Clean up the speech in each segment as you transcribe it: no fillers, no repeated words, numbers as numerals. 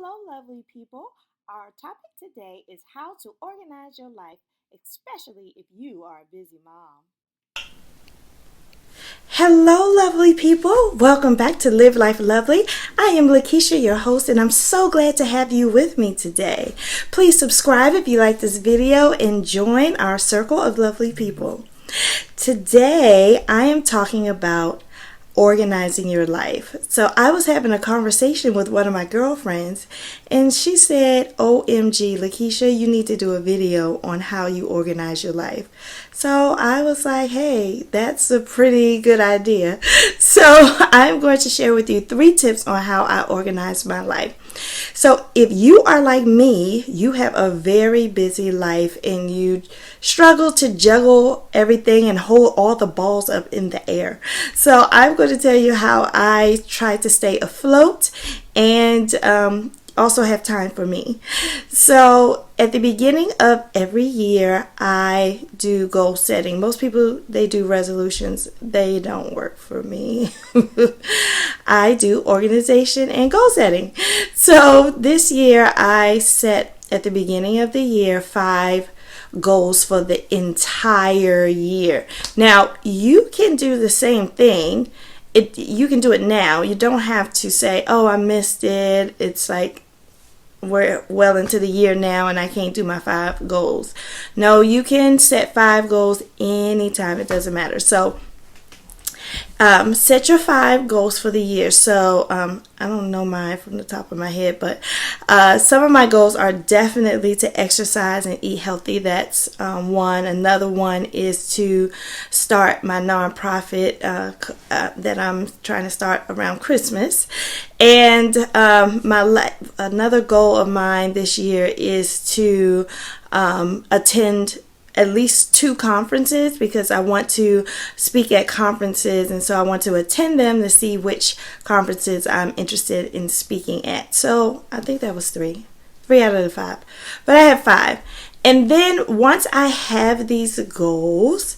Hello, lovely people. Our topic today is how to organize your life, especially if you are a busy mom. Hello, lovely people. Welcome back to Live Life Lovely. I am Lakisha, your host, and I'm so glad to have you with me today. Please subscribe if you like this video and join our circle of lovely people. Today, I am talking about organizing your life. So I was having a conversation with one of my girlfriends, and she said, OMG, Lakeisha, you need to do a video on how you organize your life. So I was like, hey, that's a pretty good idea. So I'm going to share with you 3 tips on how I organize my life. So if you are like me, you have a very busy life and you struggle to juggle everything and hold all the balls up in the air. So I'm going to tell you how I try to stay afloat and also have time for me. So at the beginning of every year, I do goal setting. Most people, they do resolutions. They don't work for me. I do organization and goal setting. So this year, I set at the beginning of the year 5 goals for the entire year. Now, you can do the same thing. You can do it now. You don't have to say, oh, I missed it. It's like we're well into the year now and I can't do my 5 goals. No, you can set 5 goals anytime. It doesn't matter. So set your 5 goals for the year. So I don't know mine from the top of my head, but some of my goals are definitely to exercise and eat healthy. That's one. Another one is to start my nonprofit that I'm trying to start around Christmas. And another goal of mine this year is to attend at least 2 conferences, because I want to speak at conferences, and so I want to attend them to see which conferences I'm interested in speaking at. So I think that was 3 out of the 5, but I have 5. And then once I have these goals,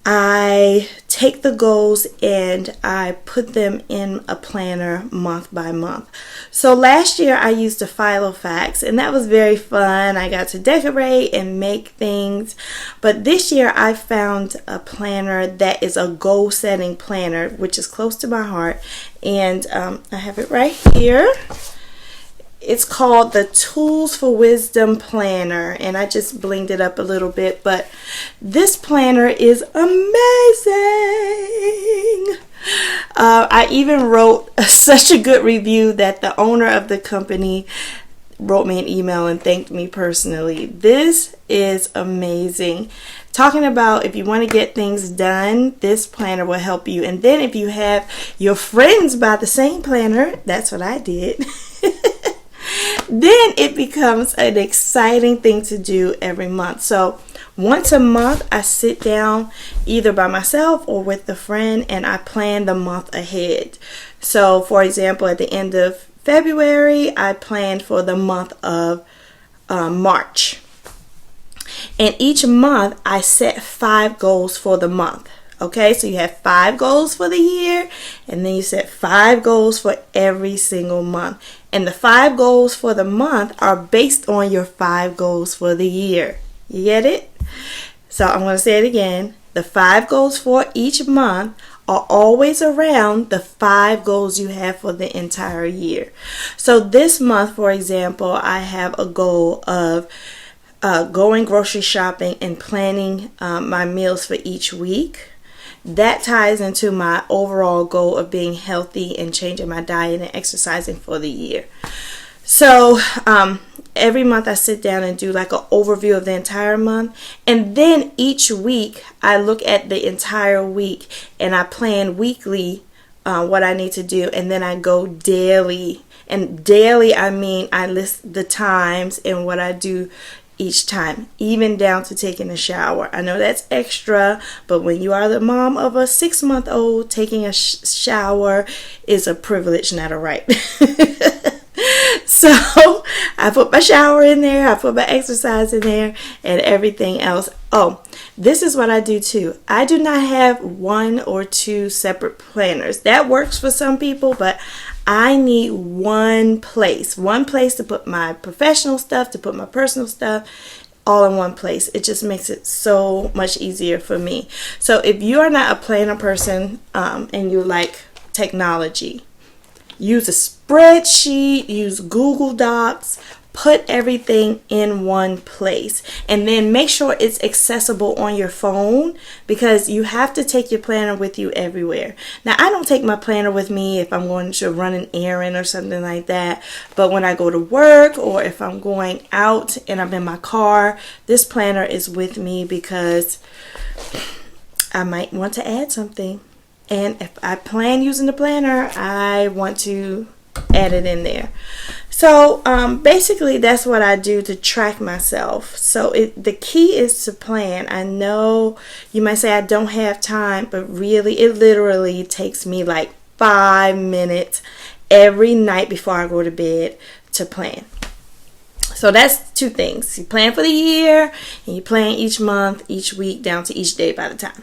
I take the goals and I put them in a planner month by month. So last year I used a Filofax, and that was very fun. I got to decorate and make things. But this year I found a planner that is a goal setting planner, which is close to my heart. And I have it right here. It's called the Tools for Wisdom Planner, and I just blinged it up a little bit, but this planner is amazing. I even wrote such a good review that the owner of the company wrote me an email and thanked me personally. This is amazing. Talking about if you want to get things done, this planner will help you. And then if you have your friends buy the same planner, that's what I did. Then it becomes an exciting thing to do every month. So once a month, I sit down either by myself or with a friend and I plan the month ahead. So for example, at the end of February, I planned for the month of March. And each month, I set 5 goals for the month. Okay, so you have 5 goals for the year, and then you set 5 goals for every single month. And the 5 goals for the month are based on your 5 goals for the year. You get it? So I'm going to say it again. The 5 goals for each month are always around the 5 goals you have for the entire year. So this month, for example, I have a goal of going grocery shopping and planning my meals for each week. That ties into my overall goal of being healthy and changing my diet and exercising for the year. So every month I sit down and do like an overview of the entire month. And then each week I look at the entire week and I plan weekly what I need to do. And then I go daily. And daily, I mean I list the times and what I do each time, even down to taking a shower. I know that's extra, but when you are the mom of a 6-month-old, taking a shower is a privilege, not a right. So I put my shower in there, I put my exercise in there, and everything else. Oh, this is what I do too. I do not have 1 or 2 separate planners. That works for some people, but I need one place to put my professional stuff, to put my personal stuff, all in one place. It just makes it so much easier for me. So if you are not a planner person and you like technology, use a spreadsheet, use Google Docs, put everything in one place, and then make sure it's accessible on your phone, because you have to take your planner with you everywhere. Now, I don't take my planner with me if I'm going to run an errand or something like that, but when I go to work or if I'm going out and I'm in my car, this planner is with me because I might want to add something. And if I plan using the planner, I want to add it in there. So basically that's what I do to track myself. So the key is to plan. I know you might say I don't have time, but really it literally takes me like 5 minutes every night before I go to bed to plan. So that's two things. You plan for the year and you plan each month, each week, down to each day by the time.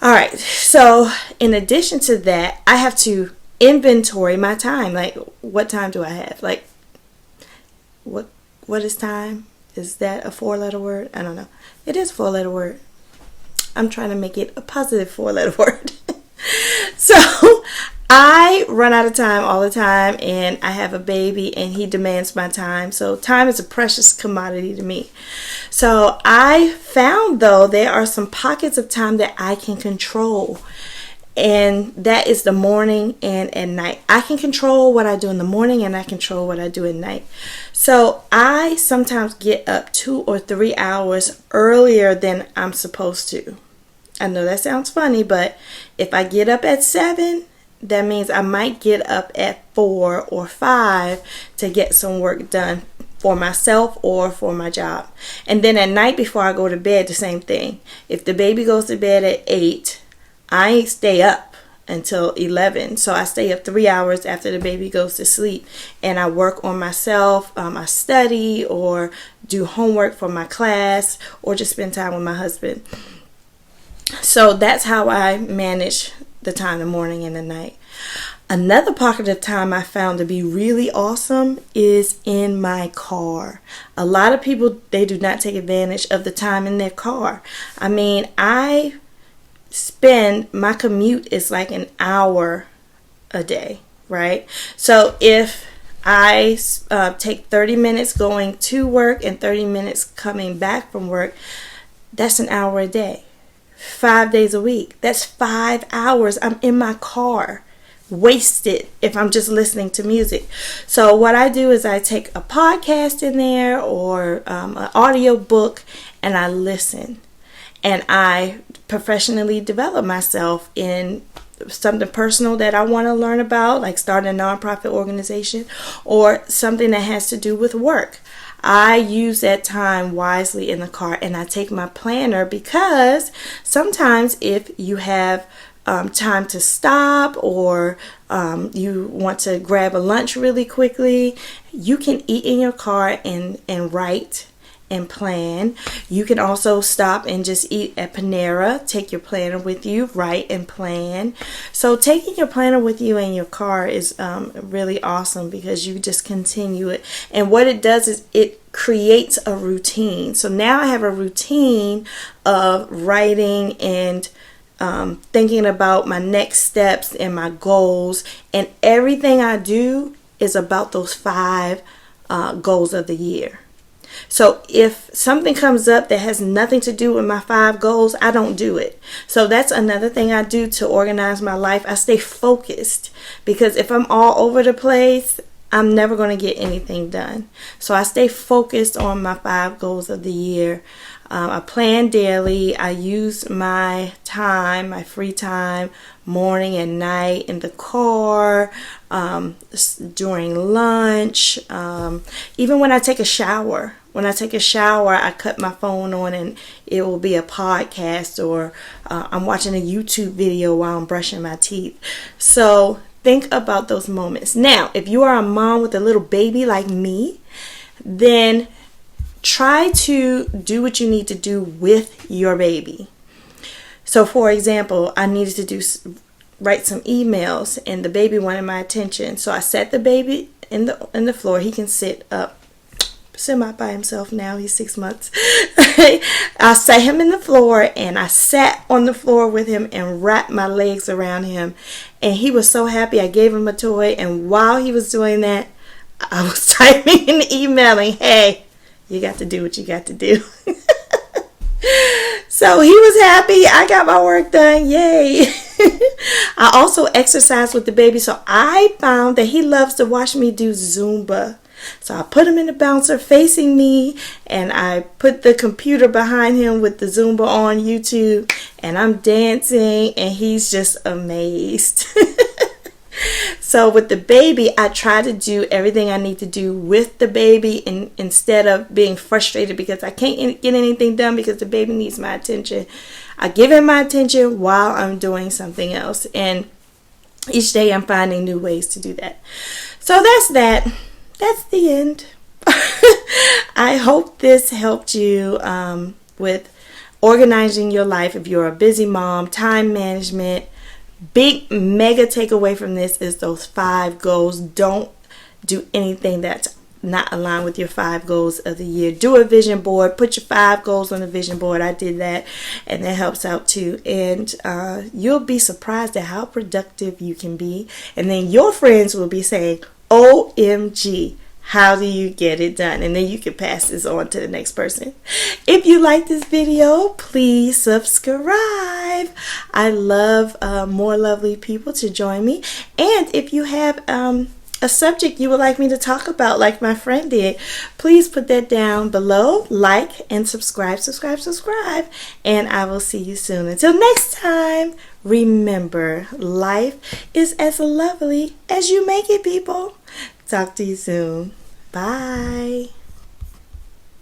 All right, so in addition to that, I have to inventory my time. Like, what time do I have? Like, what is time? Is that a 4-letter word? I don't know. It is a 4-letter word. I'm trying to make it a positive 4-letter word. So I run out of time all the time, and I have a baby and he demands my time. So time is a precious commodity to me. So I found, though, there are some pockets of time that I can control. And that is the morning and at night. I can control what I do in the morning and I control what I do at night. So I sometimes get up 2 or 3 hours earlier than I'm supposed to. I know that sounds funny, but if I get up at 7, that means I might get up at 4 or 5 to get some work done for myself or for my job. And then at night before I go to bed, the same thing. If the baby goes to bed at 8, I stay up until 11. So I stay up 3 hours after the baby goes to sleep, and I work on myself. I study or do homework for my class or just spend time with my husband. So that's how I manage the time, the morning and the night. Another pocket of time I found to be really awesome is in my car. A lot of people, they do not take advantage of the time in their car. I mean, my commute is like an hour a day, right? So if I take 30 minutes going to work and 30 minutes coming back from work, that's an hour a day. 5 days a week. That's 5 hours I'm in my car, wasted if I'm just listening to music. So what I do is I take a podcast in there or an audio book and I listen. And I professionally develop myself in something personal that I want to learn about, like starting a nonprofit organization or something that has to do with work. I use that time wisely in the car, and I take my planner because sometimes if you have time to stop or you want to grab a lunch really quickly, you can eat in your car and write and plan. You can also stop and just eat at Panera. Take your planner with you, write and plan. So taking your planner with you in your car is really awesome because you just continue it. And what it does is it creates a routine. So now I have a routine of writing and thinking about my next steps and my goals. And everything I do is about those 5 goals of the year. So if something comes up that has nothing to do with my 5 goals, I don't do it. So that's another thing I do to organize my life. I stay focused because if I'm all over the place, I'm never going to get anything done. So I stay focused on my 5 goals of the year. I plan daily. I use my time, my free time, morning and night in the car, during lunch, even when I take a shower. When I take a shower, I cut my phone on and it will be a podcast or I'm watching a YouTube video while I'm brushing my teeth. So think about those moments. Now, if you are a mom with a little baby like me, then try to do what you need to do with your baby. So, for example, I needed to do write some emails, and the baby wanted my attention. So I sat the baby in the floor. He can sit up semi by himself now. He's 6 months. I sat him in the floor, and I sat on the floor with him and wrapped my legs around him, and he was so happy. I gave him a toy, and while he was doing that, I was typing and emailing, hey, you got to do what you got to do. So he was happy. I got my work done. Yay. I also exercise with the baby, so I found that he loves to watch me do Zumba. So I put him in the bouncer facing me, and I put the computer behind him with the Zumba on YouTube, and I'm dancing, and he's just amazed. So with the baby, I try to do everything I need to do with the baby, and instead of being frustrated because I can't get anything done because the baby needs my attention, I give him my attention while I'm doing something else. And each day I'm finding new ways to do that. So that's that. That's the end. I hope this helped you with organizing your life if you're a busy mom, time management. Big mega takeaway from this is those 5 goals. Don't do anything that's not aligned with your 5 goals of the year. Do a vision board. Put your 5 goals on the vision board. I did that, and that helps out too. And you'll be surprised at how productive you can be. And then your friends will be saying, OMG, how do you get it done? And then you can pass this on to the next person. If you like this video, please subscribe. I love more lovely people to join me. And if you have a subject you would like me to talk about, like my friend did, please put that down below. Like and subscribe. And I will see you soon. Until next time, remember, life is as lovely as you make it, people. Talk to you soon. Bye.